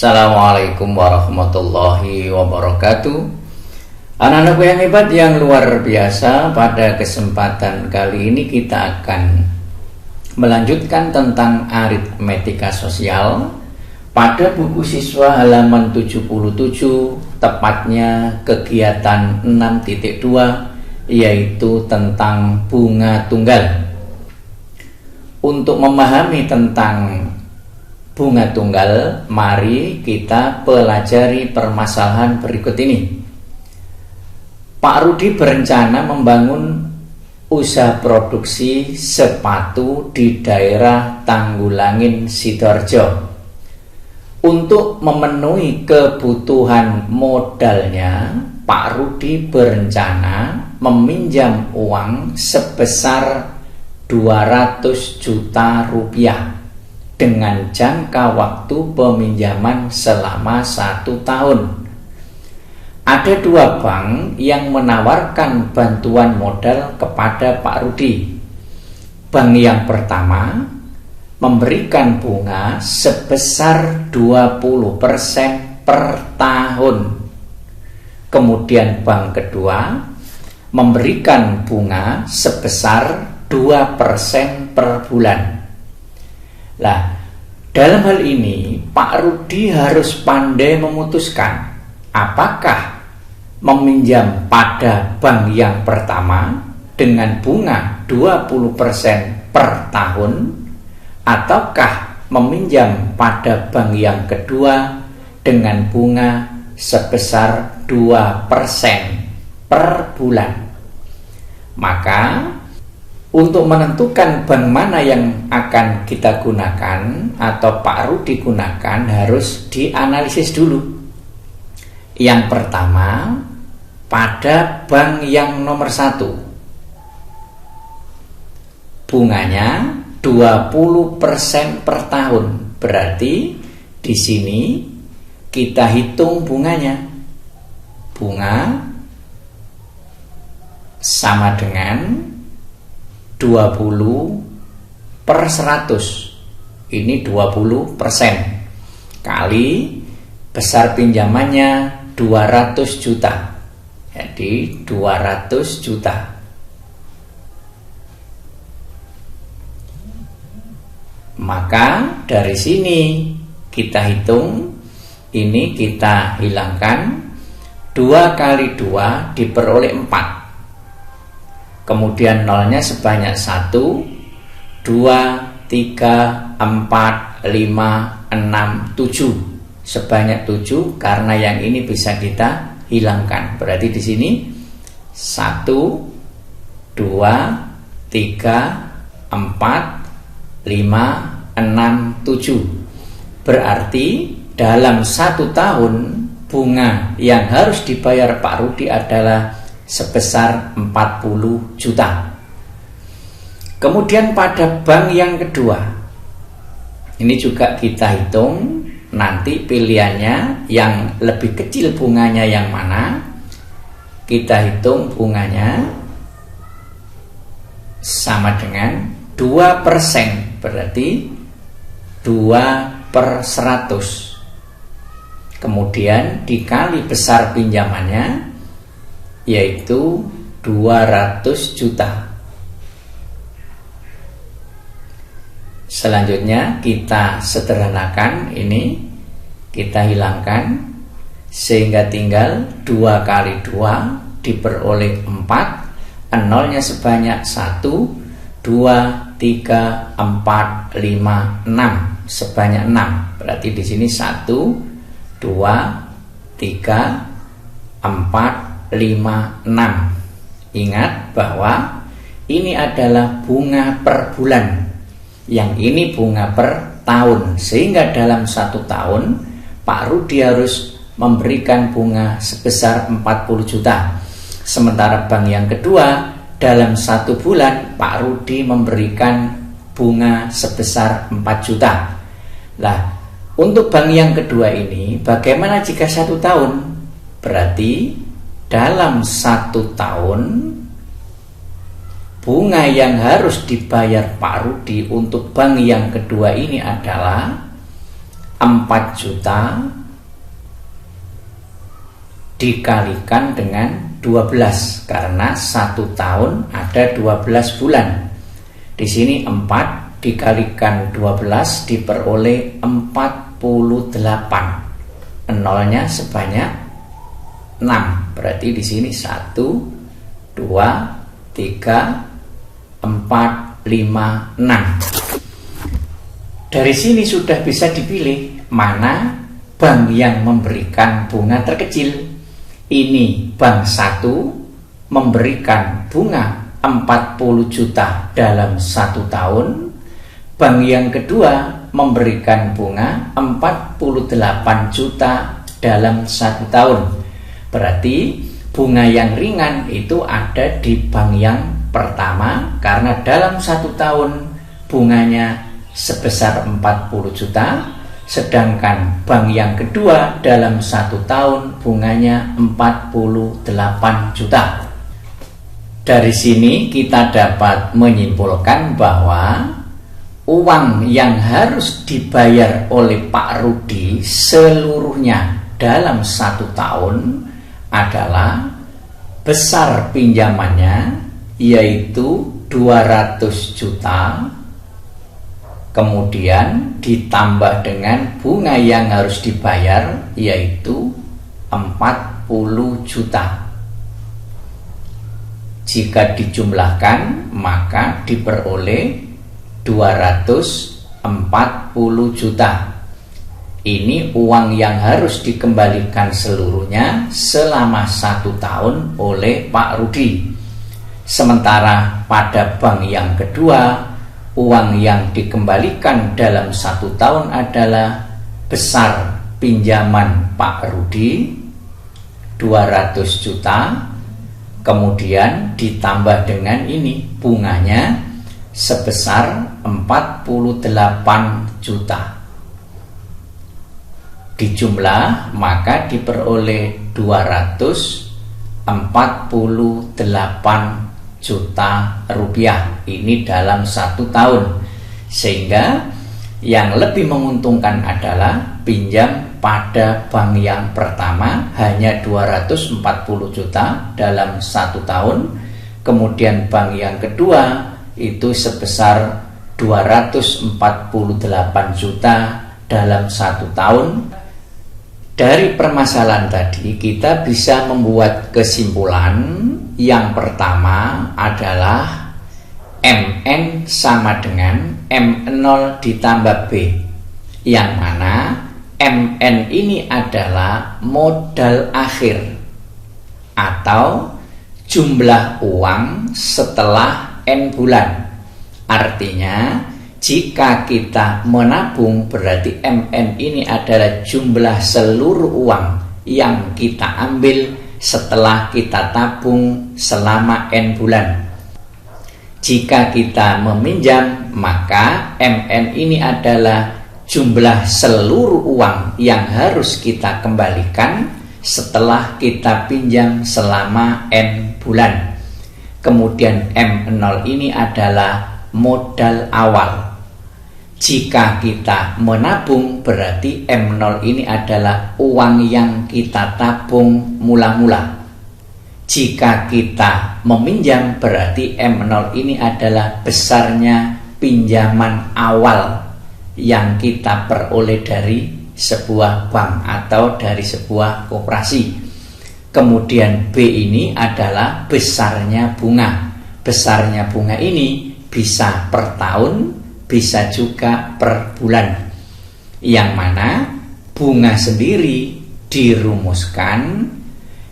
Assalamualaikum warahmatullahi wabarakatuh. Anak-anakku yang hebat, yang luar biasa, pada kesempatan kali ini kita akan melanjutkan tentang aritmetika sosial pada buku siswa halaman 77, tepatnya kegiatan 6.2, yaitu tentang bunga tunggal. Untuk memahami tentang bunga tunggal, mari kita pelajari permasalahan berikut ini. Pak Rudi berencana membangun usaha produksi sepatu di daerah Tanggulangin, Sidoarjo. Untuk memenuhi kebutuhan modalnya, Pak Rudi berencana meminjam uang sebesar 200 juta rupiah dengan jangka waktu peminjaman selama 1 tahun. Ada 2 bank yang menawarkan bantuan modal kepada Pak Rudi. Bank yang pertama memberikan bunga sebesar 20% per tahun. Kemudian bank kedua memberikan bunga sebesar 2% per bulan. Nah, dalam hal ini Pak Rudi harus pandai memutuskan apakah meminjam pada bank yang pertama dengan bunga 20% per tahun, ataukah meminjam pada bank yang kedua dengan bunga sebesar 2% per bulan. Maka untuk menentukan bank mana yang akan kita gunakan atau Pak Rudi gunakan harus dianalisis dulu. Yang pertama, pada bank yang nomor 1, bunganya 20% per tahun. Berarti di sini kita hitung bunganya. Bunga sama dengan 20 per 100. Ini 20% kali besar pinjamannya 200 juta. Jadi 200 juta. Maka dari sini kita hitung, ini kita hilangkan, 2 kali 2 diperoleh 4. Kemudian nolnya sebanyak 1, 2, 3, 4, 5, 6, 7. Sebanyak 7 karena yang ini bisa kita hilangkan. Berarti di sini 1, 2, 3, 4, 5, 6, 7. Berarti dalam 1 tahun bunga yang harus dibayar Pak Rudi adalah sebesar 40 juta. Kemudian pada bank yang kedua, ini juga kita hitung, nanti pilihannya yang lebih kecil bunganya yang mana. Kita hitung bunganya sama dengan 2%, berarti 2 per 100. Kemudian dikali besar pinjamannya, yaitu 200 juta. Selanjutnya kita sederhanakan, ini kita hilangkan sehingga tinggal 2 kali 2 diperoleh 4. Nolnya sebanyak 1, 2, 3, 4, 5, 6, sebanyak 6. Berarti di sini 1, 2, 3, 4, 5, 6. Ingat bahwa ini adalah bunga per bulan, yang ini bunga per tahun, sehingga dalam 1 tahun Pak Rudi harus memberikan bunga sebesar 40 juta. Sementara bank yang kedua, dalam 1 bulan Pak Rudi memberikan bunga sebesar 4 juta. Nah, untuk bank yang kedua ini bagaimana jika 1 tahun? Berarti dalam 1 tahun bunga yang harus dibayar Pak Rudi untuk bank yang kedua ini adalah 4 juta dikalikan dengan 12 karena 1 tahun ada 12 bulan. Di sini 4 dikalikan 12 diperoleh 48. Nolnya sebanyak 6. Berarti di sini 1, 2, 3, 4, 5, 6. Dari sini sudah bisa dipilih mana bank yang memberikan bunga terkecil. Ini bank 1 memberikan bunga 40 juta dalam 1 tahun. Bank yang kedua memberikan bunga 48 juta dalam 1 tahun. Berarti bunga yang ringan itu ada di bank yang pertama karena dalam 1 tahun bunganya sebesar 40 juta, sedangkan bank yang kedua dalam 1 tahun bunganya 48 juta. Dari sini kita dapat menyimpulkan bahwa uang yang harus dibayar oleh Pak Rudi seluruhnya dalam 1 tahun adalah besar pinjamannya yaitu 200 juta, kemudian ditambah dengan bunga yang harus dibayar yaitu 40 juta. Jika dijumlahkan maka diperoleh 240 juta. Ini uang yang harus dikembalikan seluruhnya selama 1 tahun oleh Pak Rudi. Sementara pada bank yang kedua, uang yang dikembalikan dalam 1 tahun adalah besar pinjaman Pak Rudi 200 juta, kemudian ditambah dengan ini bunganya sebesar 48 juta. Dijumlah maka diperoleh 248 juta rupiah. Ini dalam 1 tahun. Sehingga yang lebih menguntungkan adalah pinjam pada bank yang pertama hanya 240 juta dalam 1 tahun. Kemudian bank yang kedua itu sebesar 248 juta dalam 1 tahun. Dari permasalahan tadi kita bisa membuat kesimpulan. Yang pertama adalah MN sama dengan M0 ditambah B, yang mana MN ini adalah modal akhir atau jumlah uang setelah N bulan. Artinya jika kita menabung berarti MN ini adalah jumlah seluruh uang yang kita ambil setelah kita tabung selama N bulan. Jika kita meminjam maka MN ini adalah jumlah seluruh uang yang harus kita kembalikan setelah kita pinjam selama N bulan. Kemudian M0 ini adalah modal awal. Jika kita menabung berarti M0 ini adalah uang yang kita tabung mula-mula. Jika kita meminjam berarti M0 ini adalah besarnya pinjaman awal yang kita peroleh dari sebuah bank atau dari sebuah koperasi. Kemudian B ini adalah besarnya bunga. Besarnya bunga ini bisa per tahun, bisa juga per bulan. Yang mana bunga sendiri dirumuskan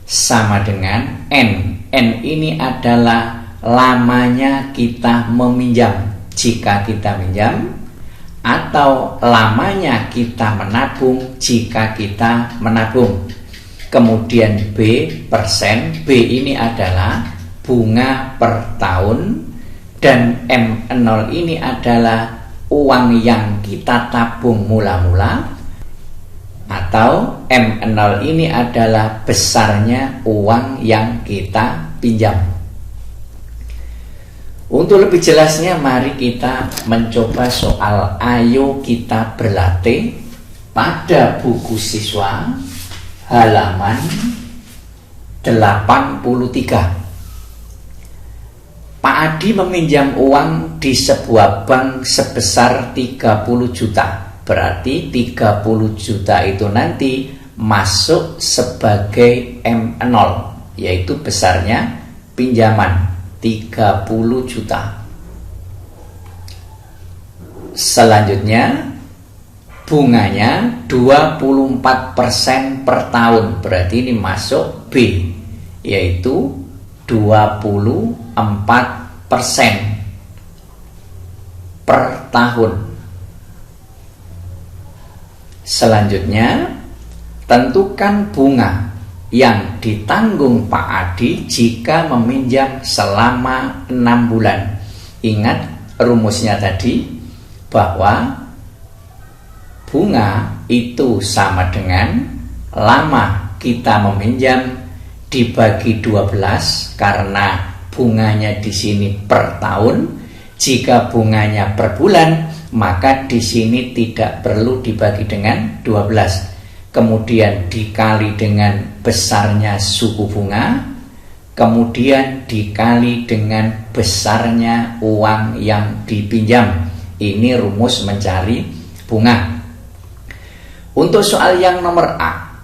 sama dengan N. N ini adalah lamanya kita meminjam jika kita minjam, atau lamanya kita menabung jika kita menabung. Kemudian B persen. B ini adalah bunga per tahun, dan M0 ini adalah uang yang kita tabung mula-mula, atau M0 ini adalah besarnya uang yang kita pinjam. Untuk lebih jelasnya mari kita mencoba soal ayo kita berlatih pada buku siswa halaman 83. Pak Adi meminjam uang di sebuah bank sebesar 30 juta. Berarti 30 juta itu nanti masuk sebagai M0, yaitu besarnya pinjaman 30 juta. Selanjutnya bunganya 24% per tahun. Berarti ini masuk B, yaitu 24% per tahun. Selanjutnya, tentukan bunga yang ditanggung Pak Adi jika meminjam selama 6 bulan. Ingat rumusnya tadi bahwa bunga itu sama dengan lama kita meminjam dibagi 12, karena bunganya di sini per tahun. Jika bunganya per bulan, maka di sini tidak perlu dibagi dengan 12. Kemudian dikali dengan besarnya suku bunga, kemudian dikali dengan besarnya uang yang dipinjam. Ini rumus mencari bunga. Untuk soal yang nomor A,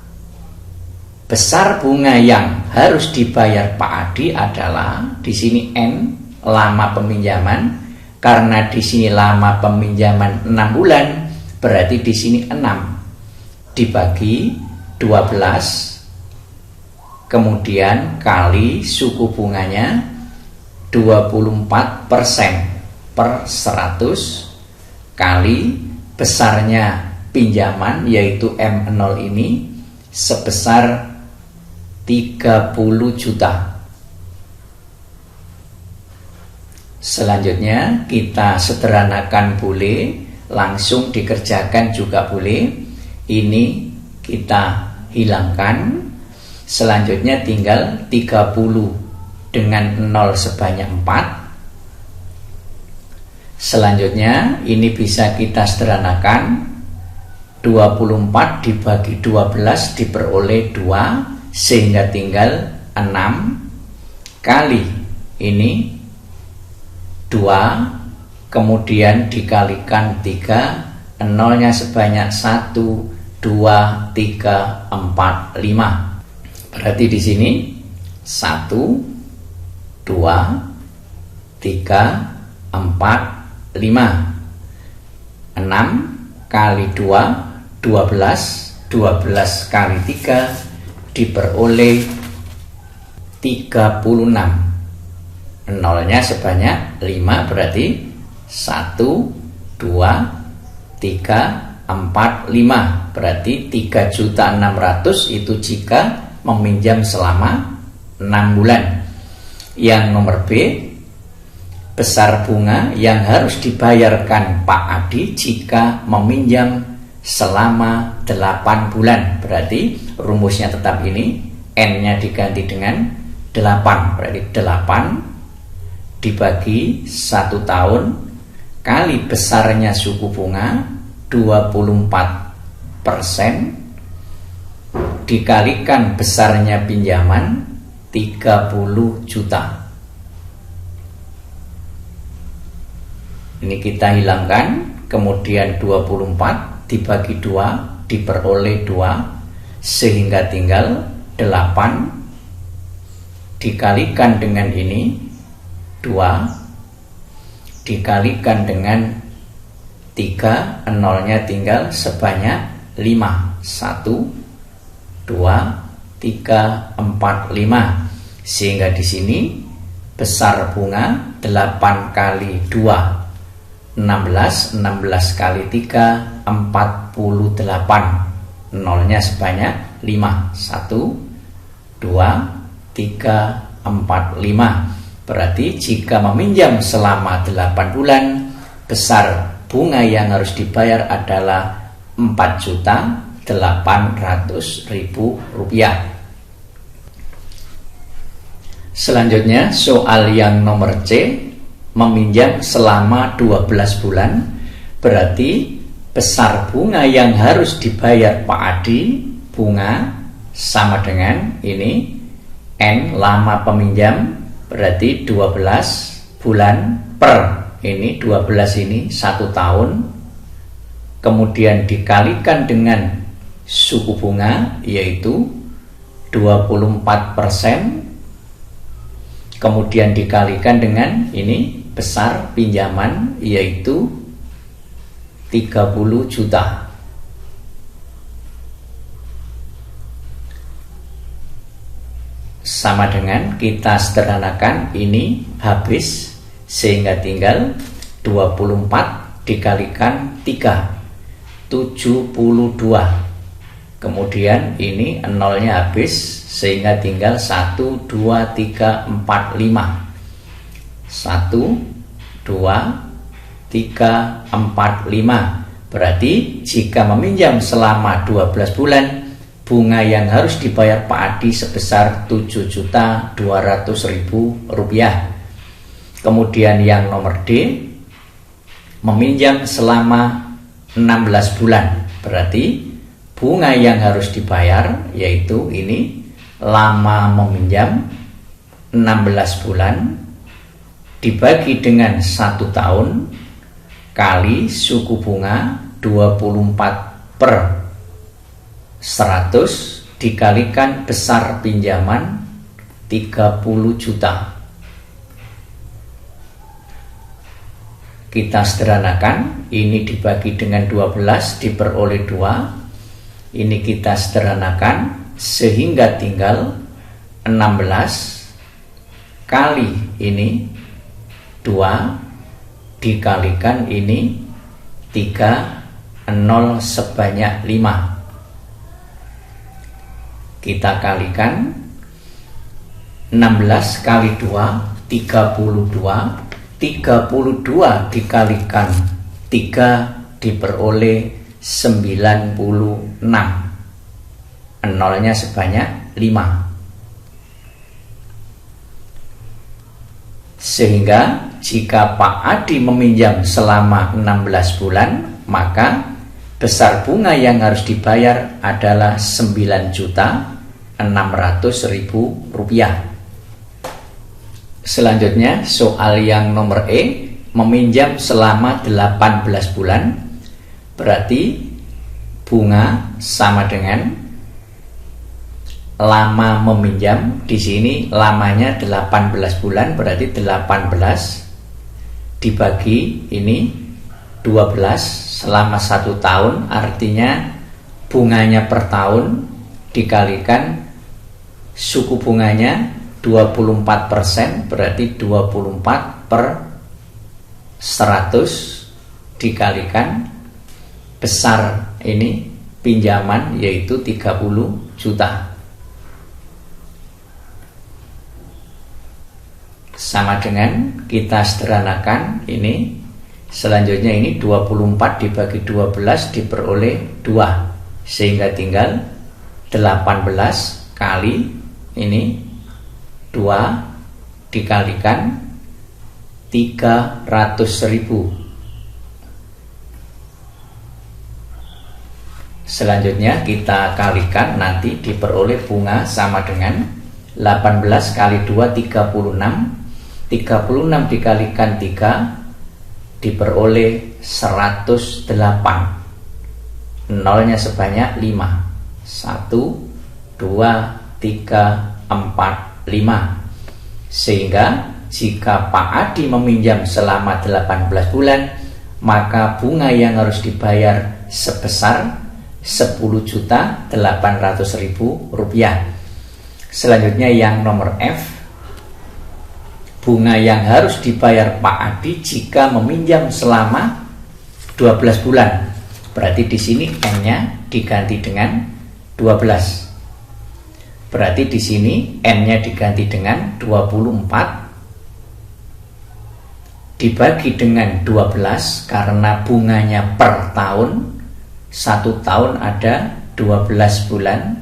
besar bunga yang harus dibayar Pak Adi adalah di sini N, lama peminjaman. Karena di sini lama peminjaman 6 bulan, berarti di sini 6 dibagi 12, kemudian kali suku bunganya 24% per 100 kali besarnya pinjaman yaitu M0 ini sebesar 30 juta. Selanjutnya kita sederhanakan boleh, langsung dikerjakan juga boleh. Ini kita hilangkan. Selanjutnya tinggal 30 dengan 0 sebanyak 4. Selanjutnya ini bisa kita sederhanakan. 24 dibagi 12 diperoleh 2, sehingga tinggal 6 kali ini 2, kemudian dikalikan 3, nolnya sebanyak 1, 2, 3, 4, 5. Berarti di sini 1, 2, 3, 4, 5. 6 kali 2, 12, 12 kali 3 diperoleh 36. Nolnya sebanyak 5, berarti 1, 2, 3, 4, 5. Berarti 3.600.000 itu jika meminjam selama 6 bulan. Yang nomor B, besar bunga yang harus dibayarkan Pak Adi jika meminjam selama 8 bulan. Berarti rumusnya tetap ini, N-nya diganti dengan 8. Berarti 8 dibagi 1 tahun kali besarnya suku bunga 24% dikalikan besarnya pinjaman 30 juta. Ini kita hilangkan, kemudian 24 dibagi 2 diperoleh 2, sehingga tinggal 8 dikalikan dengan ini 2 dikalikan dengan 3, nolnya tinggal sebanyak 5, 1, 2, 3, 4, 5, sehingga di sini besar bunga 8 kali 2 16, 16 kali 3 48, nolnya sebanyak 5, 1, 2, 3, 4, 5. Berarti jika meminjam selama 8 bulan, besar bunga yang harus dibayar adalah 4.800.000 rupiah. Selanjutnya soal yang nomor C, meminjam selama 12 bulan. Berarti besar bunga yang harus dibayar Pak Adi, bunga sama dengan ini N lama peminjam, berarti 12 bulan per ini 12 ini 1 tahun, kemudian dikalikan dengan suku bunga yaitu 24%, kemudian dikalikan dengan ini besar pinjaman yaitu 30 juta. Sama dengan kita sederhanakan ini habis, sehingga tinggal 24 dikalikan 3, 72. Kemudian ini nolnya habis, sehingga tinggal 1, 2, 3, 4, 5. 1, 2, 3, 4, 5. Berarti jika meminjam selama 12 bulan, bunga yang harus dibayar Pak Adi sebesar Rp7.200.000. Kemudian yang nomor D, meminjam selama 16 bulan. Berarti bunga yang harus dibayar yaitu ini lama meminjam 16 bulan dibagi dengan 1 tahun kali suku bunga 24/100 dikalikan besar pinjaman 30 juta. Kita sederhanakan, ini dibagi dengan 12 diperoleh 2. Ini kita sederhanakan sehingga tinggal 16 kali ini 2 dikalikan ini 3, 0 sebanyak 5. Kita kalikan 16 kali 2 32, 32 dikalikan 3 diperoleh 96. Nolnya sebanyak 5. Sehingga jika Pak Adi meminjam selama 16 bulan, maka besar bunga yang harus dibayar adalah Rp9.600.000. Selanjutnya soal yang nomor E, meminjam selama 18 bulan. Berarti bunga sama dengan lama meminjam. Di sini lamanya 18 bulan, berarti 18 dibagi ini 12 selama 1 tahun, artinya bunganya per tahun dikalikan suku bunganya 24%, berarti 24/100 dikalikan besar ini pinjaman yaitu 30 juta. Sama dengan kita sederhanakan ini, selanjutnya ini 24 dibagi 12 diperoleh 2, sehingga tinggal 18 kali ini 2 dikalikan 300.000. Selanjutnya kita kalikan, nanti diperoleh bunga sama dengan 18 kali 2 36, 36 dikalikan 3 diperoleh 108. Nolnya sebanyak 5. 1, 2, 3, 4, 5. Sehingga jika Pak Adi meminjam selama 18 bulan, maka bunga yang harus dibayar sebesar Rp10.800.000. Selanjutnya yang nomor F, bunga yang harus dibayar Pak Adi jika meminjam selama 12 bulan. Berarti di sini N-nya diganti dengan 12. Berarti di sini N-nya diganti dengan 24 dibagi dengan 12 karena bunganya per tahun. 1 tahun ada 12 bulan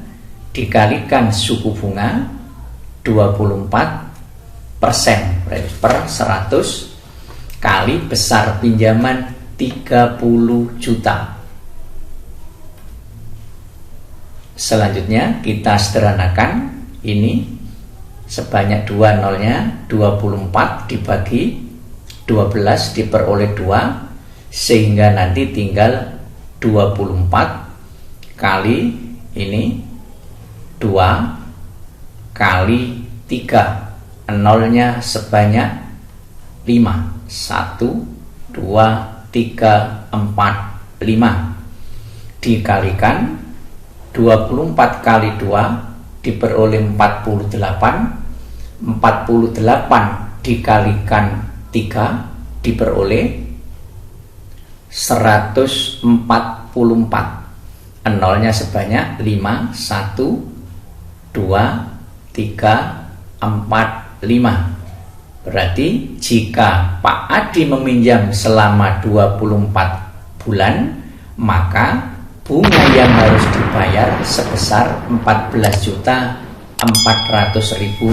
dikalikan suku bunga 24% per 100 kali besar pinjaman 30 juta. Selanjutnya kita sederhanakan. Ini sebanyak 2 nolnya, 24 dibagi 12 diperoleh 2, sehingga nanti tinggal 24 kali ini 2 kali 3. Nolnya sebanyak 5. 1, 2, 3, 4, 5 dikalikan 24 kali 2 diperoleh 48. 48 dikalikan 3 diperoleh 144. Nolnya sebanyak 5. 1, 2, 3, 4, 5. Berarti jika Pak Adi meminjam selama 24 bulan, maka bunga yang harus dibayar sebesar Rp14.400.000.